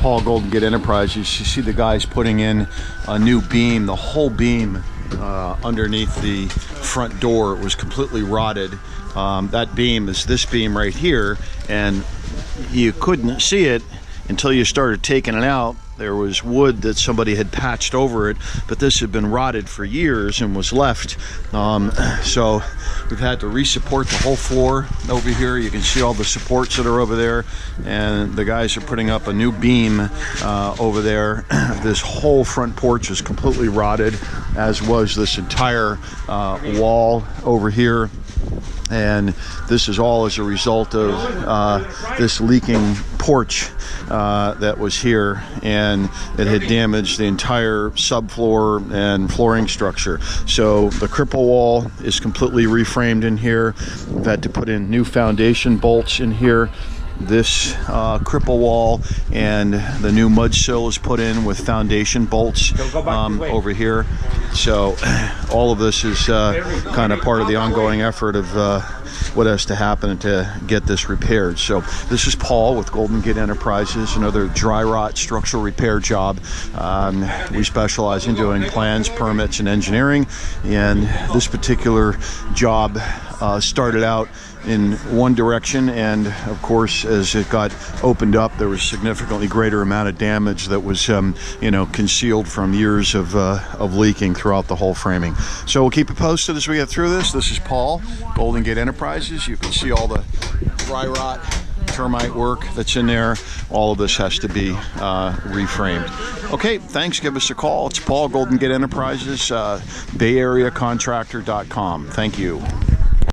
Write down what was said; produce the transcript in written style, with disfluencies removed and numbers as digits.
Paul, Golden Gate Enterprises. You see the guys putting in a new beam, the whole beam underneath the front door. It was completely rotted. That beam is this beam right here, and you couldn't see it until you started taking it out. There was wood that somebody had patched over it, but this had been rotted for years and was left. So we've had to re-support the whole floor over here. You can see all the supports that are over there, and the guys are putting up a new beam over there. This whole front porch is completely rotted, as was this entire wall over here. And this is all as a result of this leaking porch that was here, and it had damaged the entire subfloor and flooring structure. So the cripple wall is completely reframed in here. We've had to put in new foundation bolts in here. This cripple wall and the new mud sill is put in with foundation bolts over here. So all of this is kind of part of the ongoing effort of what has to happen to get this repaired. So this is Paul with Golden Gate Enterprises, another dry rot structural repair job. We specialize in doing plans, permits, and engineering, and this particular job started out in one direction, and of course as it got opened up there was significantly greater amount of damage that was concealed from years of leaking throughout the whole framing. So we'll keep it posted as we get through this. This is Paul, Golden Gate Enterprises. You can see all the dry rot, termite work that's in there. All of this has to be reframed. Okay, thanks. Give us a call. It's Paul, Golden Gate Enterprises, BayAreaContractor.com. Thank you.